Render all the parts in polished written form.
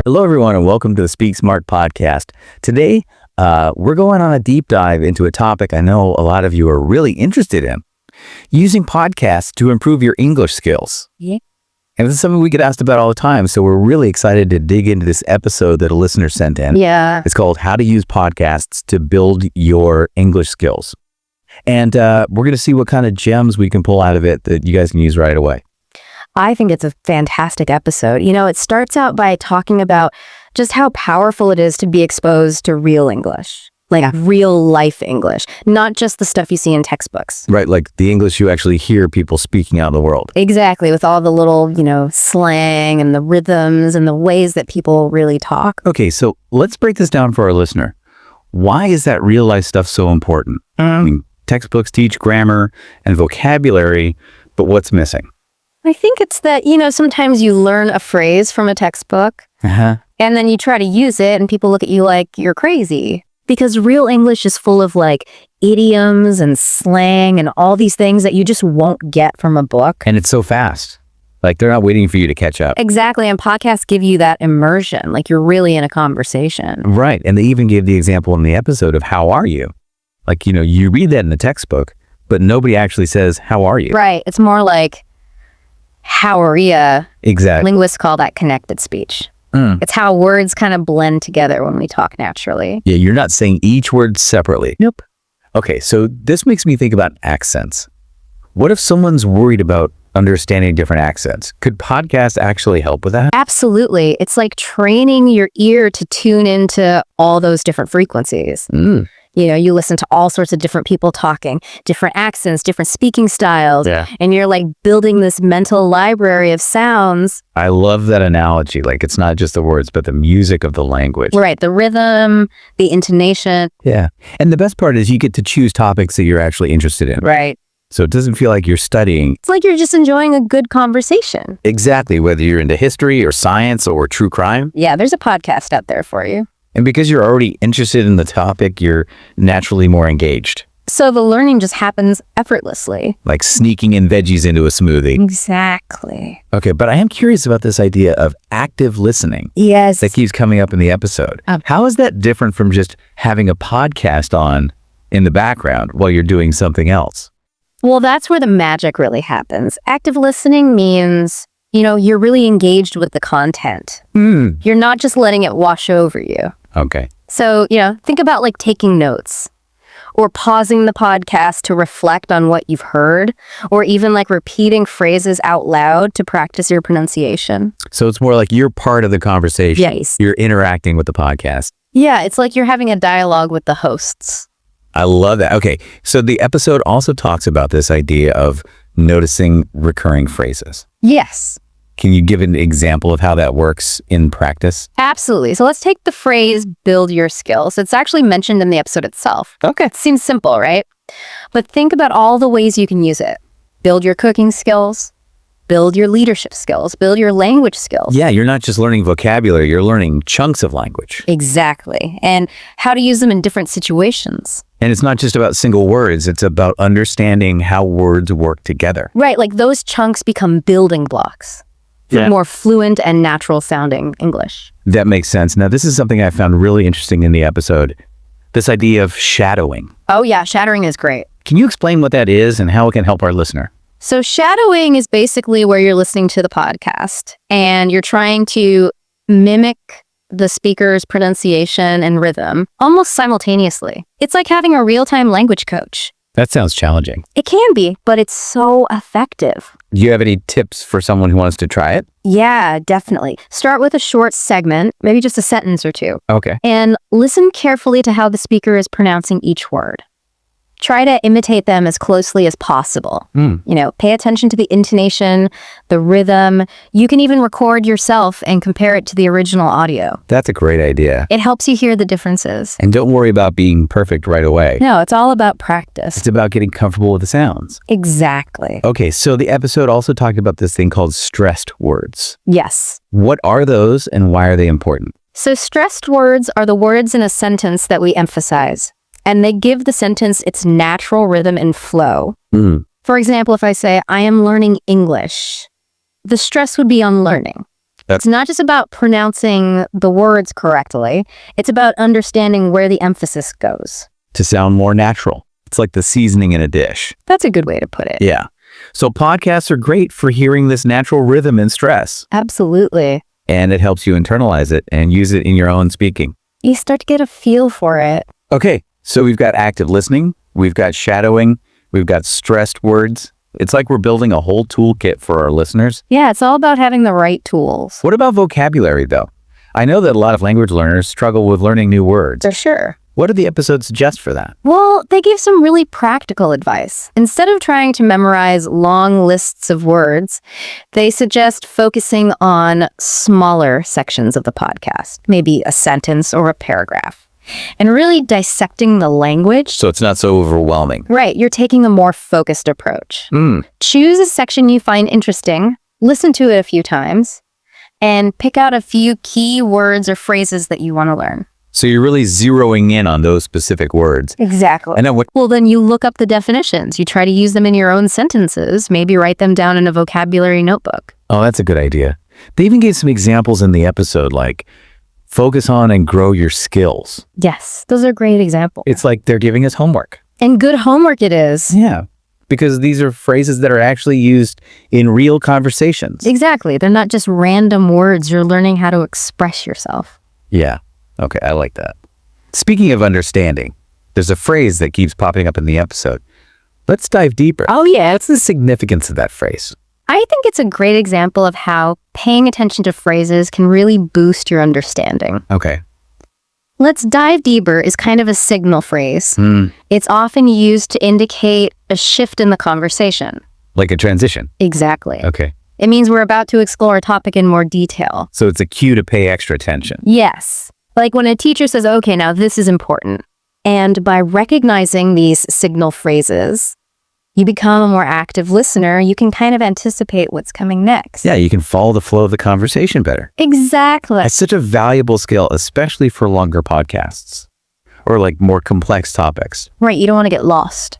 Hello, everyone, and welcome to the Speak Smart podcast. Today, we're going on a deep dive into a topic I know a lot of you are really interested in, using podcasts to improve your English skills. Yeah. And this is something we get asked about all the time, so we're really excited to dig into this episode that a listener sent in. Yeah. It's called How to Use Podcasts to Build Your English Skills. And we're going to see what kind of gems we can pull out of it that you guys can use right away. I think it's a fantastic episode. You know, it starts out by talking about just how powerful it is to be exposed to real English, like real life English, not just the stuff you see in textbooks. Right, like the English you actually hear people speaking out in the world. Exactly, with all the little, slang and the rhythms and the ways that people really talk. Okay, so let's break this down for our listener. Why is that real life stuff so important? I mean, textbooks teach grammar and vocabulary, but what's missing? I think it's that, sometimes you learn a phrase from a textbook and then you try to use it and people look at you like you're crazy. Because real English is full of idioms and slang and all these things that you just won't get from a book. And it's so fast. Like they're not waiting for you to catch up. Exactly. And podcasts give you that immersion, like you're really in a conversation. Right. And they even gave the example in the episode of how are you? Like, you read that in the textbook, but nobody actually says, how are you? Right. It's more like, how are ya? Exactly. Linguists call that connected speech. It's how words kind of blend together when we talk naturally. Yeah, you're not saying each word separately. Nope. Okay, so this makes me think about accents. What if someone's worried about understanding different accents? Could podcasts actually help with that? Absolutely. It's like training your ear to tune into all those different frequencies. You listen to all sorts of different people talking, different accents, different speaking styles, and you're building this mental library of sounds. I love that analogy. Like it's not just the words, but the music of the language. Right. The rhythm, the intonation. Yeah. And the best part is you get to choose topics that you're actually interested in. Right. So it doesn't feel like you're studying. It's like you're just enjoying a good conversation. Exactly. Whether you're into history or science or true crime. Yeah, there's a podcast out there for you. And because you're already interested in the topic, you're naturally more engaged. So the learning just happens effortlessly. Like sneaking in veggies into a smoothie. Exactly. Okay, but I am curious about this idea of active listening. Yes. That keeps coming up in the episode. How is that different from just having a podcast on in the background while you're doing something else? Well, that's where the magic really happens. Active listening means, you're really engaged with the content. You're not just letting it wash over you. Okay. So, think about taking notes or pausing the podcast to reflect on what you've heard, or even repeating phrases out loud to practice your pronunciation. So it's more like you're part of the conversation. Yes. You're interacting with the podcast. Yeah, it's like you're having a dialogue with the hosts. I love that. Okay. So the episode also talks about this idea of noticing recurring phrases. Yes. Can you give an example of how that works in practice? Absolutely. So let's take the phrase build your skills. It's actually mentioned in the episode itself. Okay. It seems simple, right? But think about all the ways you can use it. Build your cooking skills, build your leadership skills, build your language skills. Yeah, you're not just learning vocabulary, you're learning chunks of language. Exactly. And how to use them in different situations. And it's not just about single words, it's about understanding how words work together. Right, those chunks become building blocks. For more fluent and natural sounding English. That makes sense. Now, this is something I found really interesting in the episode. This idea of shadowing. Oh yeah, shadowing is great. Can you explain what that is and how it can help our listener? So shadowing is basically where you're listening to the podcast and you're trying to mimic the speaker's pronunciation and rhythm almost simultaneously. It's like having a real-time language coach. That sounds challenging. It can be, but it's so effective. Do you have any tips for someone who wants to try it? Yeah, definitely. Start with a short segment, maybe just a sentence or two. Okay. And listen carefully to how the speaker is pronouncing each word. Try to imitate them as closely as possible. Pay attention to the intonation, the rhythm. You can even record yourself and compare it to the original audio. That's a great idea. It helps you hear the differences. And don't worry about being perfect right away. No, it's all about practice. It's about getting comfortable with the sounds. Exactly. Okay, so the episode also talked about this thing called stressed words. Yes. What are those and why are they important? So stressed words are the words in a sentence that we emphasize. And they give the sentence its natural rhythm and flow. For example, if I say, I am learning English, the stress would be on learning. It's not just about pronouncing the words correctly. It's about understanding where the emphasis goes. To sound more natural. It's like the seasoning in a dish. That's a good way to put it. Yeah. So podcasts are great for hearing this natural rhythm in stress. Absolutely. And it helps you internalize it and use it in your own speaking. You start to get a feel for it. Okay, so we've got active listening, we've got shadowing, we've got stressed words. It's like we're building a whole toolkit for our listeners. Yeah, it's all about having the right tools. What about vocabulary, though? I know that a lot of language learners struggle with learning new words. For sure. What do the episodes suggest for that? Well, they give some really practical advice. Instead of trying to memorize long lists of words, they suggest focusing on smaller sections of the podcast, maybe a sentence or a paragraph, and really dissecting the language. So it's not so overwhelming. Right, you're taking a more focused approach. Choose a section you find interesting, listen to it a few times, and pick out a few key words or phrases that you want to learn. So you're really zeroing in on those specific words. Exactly. And then what? Well, then you look up the definitions. You try to use them in your own sentences. Maybe write them down in a vocabulary notebook. Oh, that's a good idea. They even gave some examples in the episode, like focus on and grow your skills. Yes, those are great examples. It's like they're giving us homework. And good homework it is. Yeah, because these are phrases that are actually used in real conversations. Exactly. They're not just random words. You're learning how to express yourself. Yeah. Okay, I like that. Speaking of understanding, there's a phrase that keeps popping up in the episode. Let's dive deeper. Oh, yeah. What's the significance of that phrase? I think it's a great example of how paying attention to phrases can really boost your understanding. Okay. Let's dive deeper is kind of a signal phrase. It's often used to indicate a shift in the conversation. Like a transition. Exactly. Okay. It means we're about to explore a topic in more detail. So it's a cue to pay extra attention. Yes. Like when a teacher says, okay, now this is important. And by recognizing these signal phrases, you become a more active listener. You can kind of anticipate what's coming next. Yeah, you can follow the flow of the conversation better. Exactly. It's such a valuable skill, especially for longer podcasts or like more complex topics. Right. You don't want to get lost.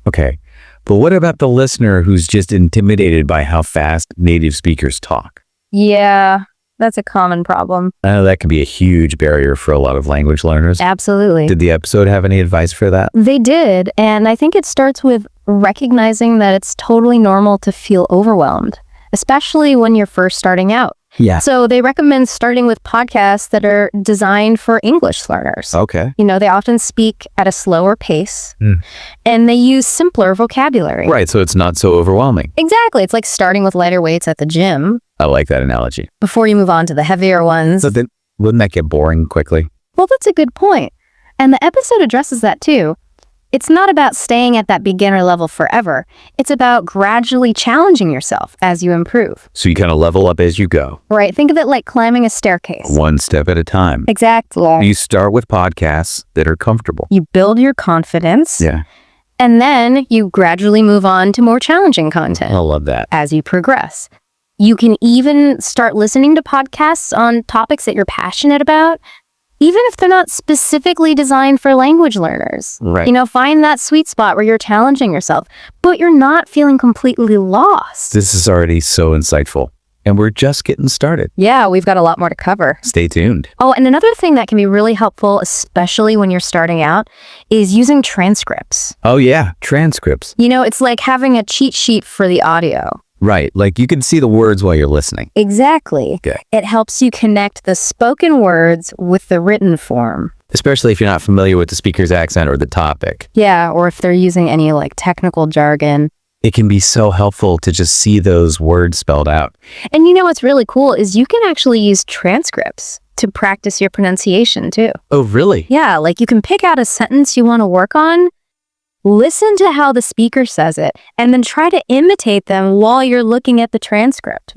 Okay. But what about the listener who's just intimidated by how fast native speakers talk? Yeah, that's a common problem. I know that can be a huge barrier for a lot of language learners. Absolutely. Did the episode have any advice for that? They did. And I think it starts with recognizing that it's totally normal to feel overwhelmed, especially when you're first starting out. Yeah. So they recommend starting with podcasts that are designed for English learners. Okay. You know, they often speak at a slower pace and they use simpler vocabulary. Right, so it's not so overwhelming. Exactly. It's like starting with lighter weights at the gym I like that analogy. before you move on to the heavier ones. So then, wouldn't that get boring quickly? Well, that's a good point. And the episode addresses that too. It's not about staying at that beginner level forever. It's about gradually challenging yourself as you improve. So you kind of level up as you go, Right? Think of it like climbing a staircase. one step at a time. Exactly. You start with podcasts that are comfortable. You build your confidence. Yeah, And then you gradually move on to more challenging content I love that. as you progress. You can even start listening to podcasts on topics that you're passionate about, even if they're not specifically designed for language learners. Right. You know, find that sweet spot where you're challenging yourself, but you're not feeling completely lost. This is already so insightful, and we're just getting started. Yeah, we've got a lot more to cover. Stay tuned. Oh, and another thing that can be really helpful, especially when you're starting out, is using transcripts. Oh yeah, transcripts. You know, it's like having a cheat sheet for the audio. Right, like you can see the words while you're listening. Exactly. Okay. It helps you connect the spoken words with the written form. Especially if you're not familiar with the speaker's accent or the topic. Yeah, or if they're using any like technical jargon. It can be so helpful to just see those words spelled out. And you know what's really cool is you can actually use transcripts to practice your pronunciation too. Oh, really? Yeah, like you can pick out a sentence you want to work on, listen to how the speaker says it, and then try to imitate them while you're looking at the transcript.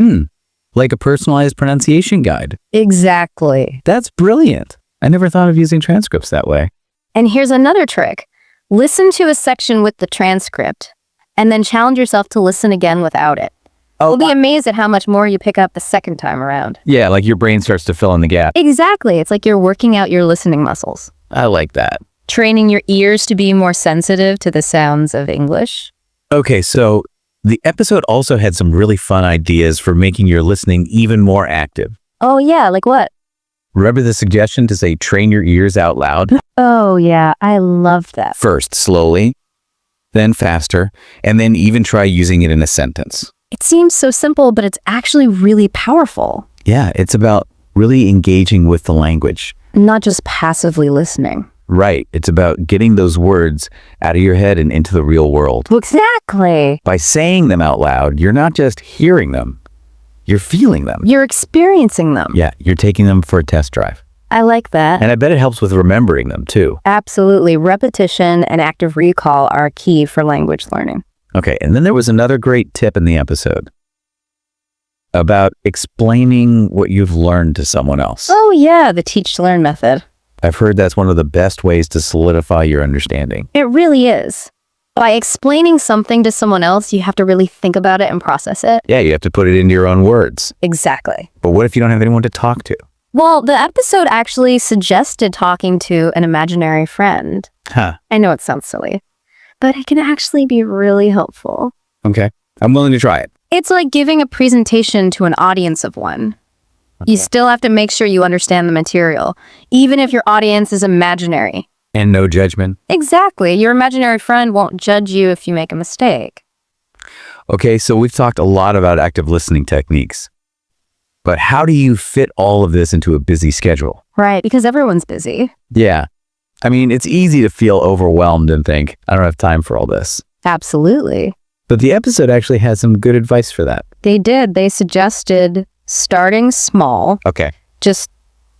Like a personalized pronunciation guide. Exactly. That's brilliant. I never thought of using transcripts that way. And here's another trick. Listen to a section with the transcript, and then challenge yourself to listen again without it. You'll be amazed at how much more you pick up the second time around. Yeah, like your brain starts to fill in the gap. Exactly. It's like you're working out your listening muscles. I like that. Training your ears to be more sensitive to the sounds of English. Okay, so The episode also had some really fun ideas for making your listening even more active. Oh, yeah, like what? Remember the suggestion to say train your ears out loud? Oh, yeah, I love that. First, slowly, then faster, and then even try using it in a sentence. It seems so simple, but it's actually really powerful. Yeah, it's about really engaging with the language. Not just passively listening. Right. It's about getting those words out of your head and into the real world. Exactly. By saying them out loud, you're not just hearing them, you're feeling them. You're experiencing them. Yeah, you're taking them for a test drive. I like that. And I bet it helps with remembering them too. Absolutely. Repetition and active recall are key for language learning. Okay, and then there was another great tip in the episode about explaining what you've learned to someone else. Oh, yeah, the teach to learn method. I've heard that's one of the best ways to solidify your understanding. It really is. By explaining something to someone else, you have to really think about it and process it. Yeah, you have to put it into your own words. Exactly. But what if you don't have anyone to talk to? Well, the episode actually suggested talking to an imaginary friend. Huh. I know it sounds silly, but it can actually be really helpful. Okay. I'm willing to try it. It's like giving a presentation to an audience of one. You still have to make sure you understand the material, even if your audience is imaginary. And no judgment. Exactly. Your imaginary friend won't judge you if you make a mistake. Okay, so we've talked a lot about active listening techniques. But how do you fit all of this into a busy schedule? Right, because everyone's busy. Yeah. I mean, it's easy to feel overwhelmed and think, I don't have time for all this. Absolutely. But the episode actually has some good advice for that. They did. They suggested starting small. Okay. Just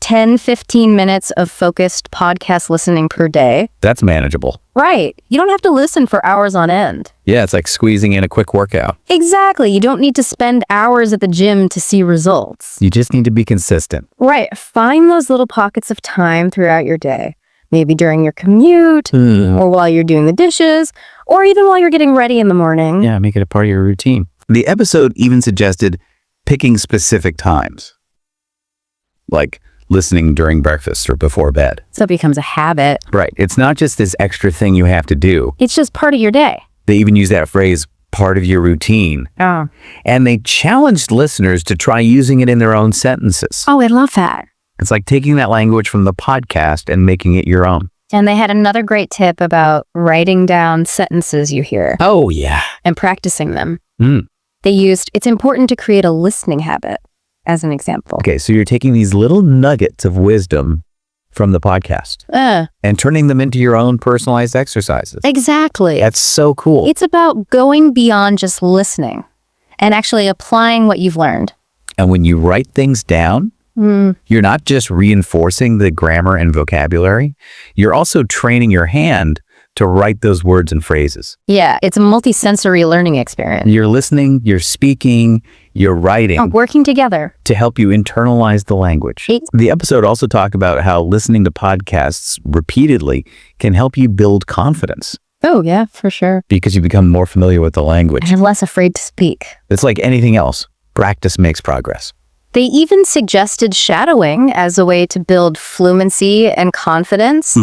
10, 15 minutes of focused podcast listening per day. That's manageable. Right. You don't have to listen for hours on end. Yeah, it's like squeezing in a quick workout. Exactly. You don't need to spend hours at the gym to see results. You just need to be consistent. Right. Find those little pockets of time throughout your day. Maybe during your commute, or while you're doing the dishes, or even while you're getting ready in the morning. Yeah, make it a part of your routine. The episode even suggested picking specific times, like listening during breakfast or before bed. So it becomes a habit. Right. It's not just this extra thing you have to do. It's just part of your day. They even use that phrase, part of your routine. Oh. And they challenged listeners to try using it in their own sentences. Oh, I love that. It's like taking that language from the podcast and making it your own. And they had another great tip about writing down sentences you hear. Oh, yeah. And practicing them. Mm. They used, it's important to create a listening habit as an example. Okay, so you're taking these little nuggets of wisdom from the podcast and turning them into your own personalized exercises. Exactly. That's so cool. It's about going beyond just listening and actually applying what you've learned. And when you write things down, you're not just reinforcing the grammar and vocabulary, you're also training your hand to write those words and phrases. Yeah, it's a multi-sensory learning experience. You're listening, you're speaking, you're writing. Working together. To help you internalize the language. The episode also talked about how listening to podcasts repeatedly can help you build confidence. Oh, yeah, for sure. Because you become more familiar with the language. And less afraid to speak. It's like anything else. Practice makes progress. They even suggested shadowing as a way to build fluency and confidence.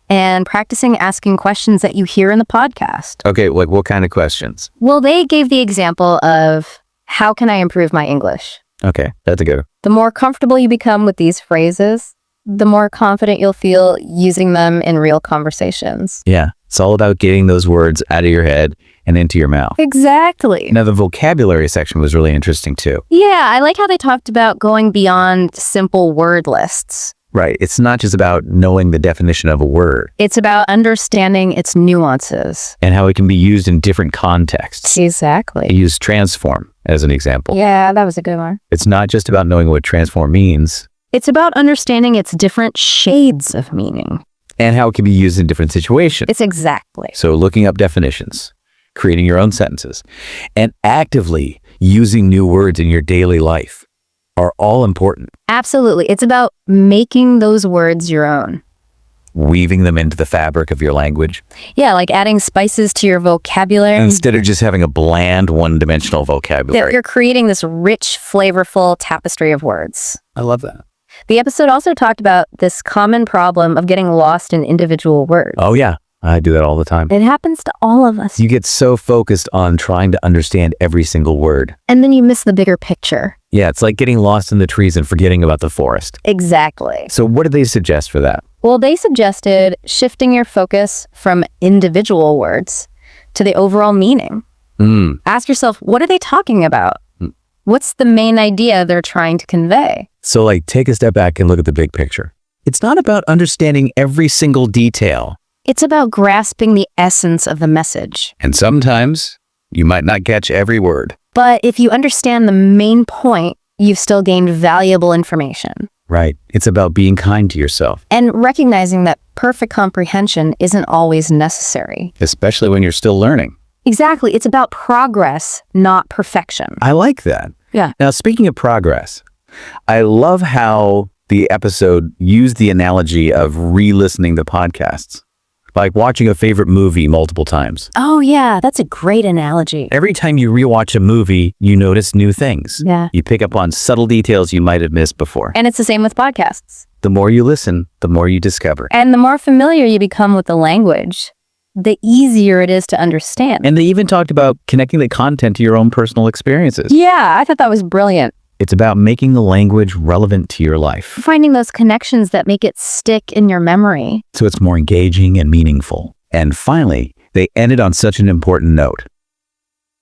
And practicing asking questions that you hear in the podcast. Okay, like what kind of questions? Well, they gave the example of, how can I improve my English? Okay, that's a good one. The more comfortable you become with these phrases, the more confident you'll feel using them in real conversations. Yeah, it's all about getting those words out of your head and into your mouth. Exactly. Now, the vocabulary section was really interesting too. Yeah, I like how they talked about going beyond simple word lists. Right. It's not just about knowing the definition of a word. It's about understanding its nuances. And how it can be used in different contexts. Exactly. Use transform as an example. Yeah, that was a good one. It's not just about knowing what transform means. It's about understanding its different shades of meaning. And how it can be used in different situations. It's exactly. So looking up definitions, creating your own sentences, and actively using new words in your daily life are all important. Absolutely. It's about making those words your own. Weaving them into the fabric of your language. Yeah, like adding spices to your vocabulary. Instead of just having a bland, one-dimensional vocabulary. You're creating this rich, flavorful tapestry of words. I love that. The episode also talked about this common problem of getting lost in individual words. Oh, yeah. I do that all the time. It happens to all of us. You get so focused on trying to understand every single word. And then you miss the bigger picture. Yeah, it's like getting lost in the trees and forgetting about the forest. Exactly. So what did they suggest for that? Well, they suggested shifting your focus from individual words to the overall meaning. Ask yourself, what are they talking about? What's the main idea they're trying to convey? So like take a step back and look at the big picture. It's not about understanding every single detail. It's about grasping the essence of the message. And sometimes you might not catch every word. But if you understand the main point, you've still gained valuable information. Right. It's about being kind to yourself. And recognizing that perfect comprehension isn't always necessary. Especially when you're still learning. Exactly. It's about progress, not perfection. I like that. Yeah. Now, speaking of progress, I love how the episode used the analogy of re-listening to podcasts. Like watching a favorite movie multiple times. Oh, yeah. That's a great analogy. Every time you rewatch a movie, you notice new things. Yeah. You pick up on subtle details you might have missed before. And it's the same with podcasts. The more you listen, the more you discover. And the more familiar you become with the language, the easier it is to understand. And they even talked about connecting the content to your own personal experiences. Yeah, I thought that was brilliant. It's about making the language relevant to your life. Finding those connections that make it stick in your memory. So it's more engaging and meaningful. And finally, they ended on such an important note.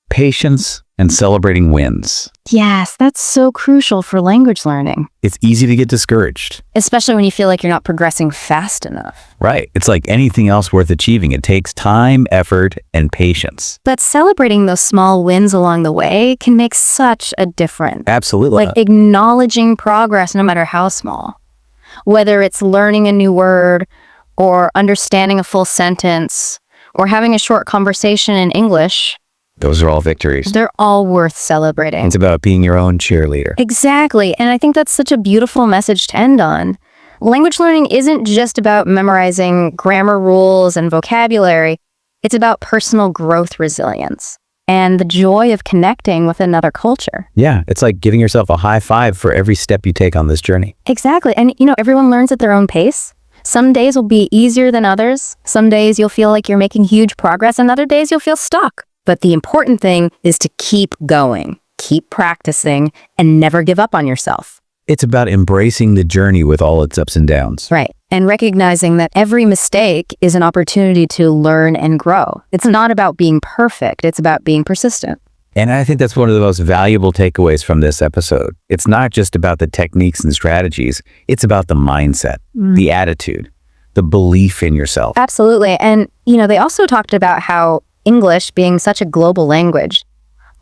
Patience and celebrating wins. Yes, that's so crucial for language learning. It's easy to get discouraged. Especially when you feel like you're not progressing fast enough. Right. It's like anything else worth achieving. It takes time, effort, and patience. But celebrating those small wins along the way can make such a difference. Absolutely. Like acknowledging progress no matter how small. Whether it's learning a new word or understanding a full sentence or having a short conversation in English. Those are all victories. They're all worth celebrating. It's about being your own cheerleader. Exactly. And I think that's such a beautiful message to end on. Language learning isn't just about memorizing grammar rules and vocabulary. It's about personal growth resilience and the joy of connecting with another culture. Yeah, it's like giving yourself a high five for every step you take on this journey. Exactly. And, everyone learns at their own pace. Some days will be easier than others. Some days you'll feel like you're making huge progress, and other days you'll feel stuck. But the important thing is to keep going, keep practicing, and never give up on yourself. It's about embracing the journey with all its ups and downs. Right. And recognizing that every mistake is an opportunity to learn and grow. It's not about being perfect. It's about being persistent. And I think that's one of the most valuable takeaways from this episode. It's not just about the techniques and strategies. It's about the mindset, the attitude, the belief in yourself. Absolutely. And, they also talked about how English, being such a global language,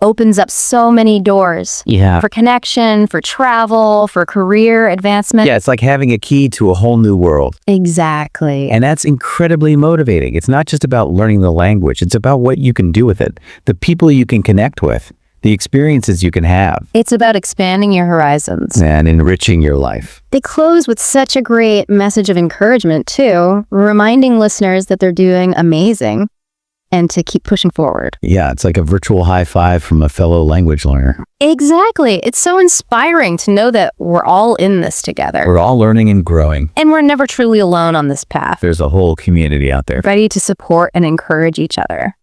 opens up so many doors for connection, for travel, for career advancement. Yeah, it's like having a key to a whole new world. Exactly. And that's incredibly motivating. It's not just about learning the language. It's about what you can do with it, the people you can connect with, the experiences you can have. It's about expanding your horizons. And enriching your life. They close with such a great message of encouragement, too, reminding listeners that they're doing amazing and to keep pushing forward. Yeah, it's like a virtual high five from a fellow language learner. Exactly. It's so inspiring to know that we're all in this together. We're all learning and growing. And we're never truly alone on this path. There's a whole community out there. Ready to support and encourage each other.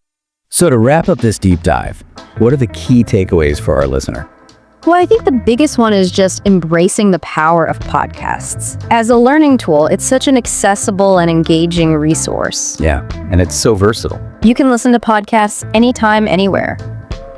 So to wrap up this deep dive, what are the key takeaways for our listener? Well, I think the biggest one is just embracing the power of podcasts. As a learning tool, it's such an accessible and engaging resource. Yeah, and it's so versatile. You can listen to podcasts anytime, anywhere,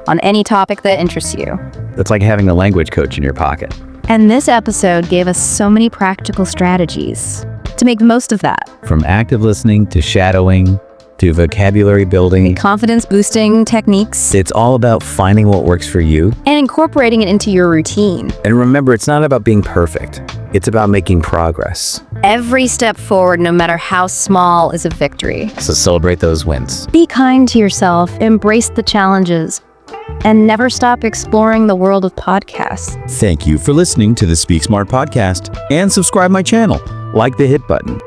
on any topic that interests you. It's like having a language coach in your pocket. And this episode gave us so many practical strategies to make the most of that. From active listening to shadowing to vocabulary building. Confidence boosting techniques. It's all about finding what works for you. And incorporating it into your routine. And remember, it's not about being perfect. It's about making progress. Every step forward, no matter how small, is a victory. So celebrate those wins. Be kind to yourself, embrace the challenges, and never stop exploring the world of podcasts. Thank you for listening to the Speak Smart podcast, and subscribe my channel. Like the hit button.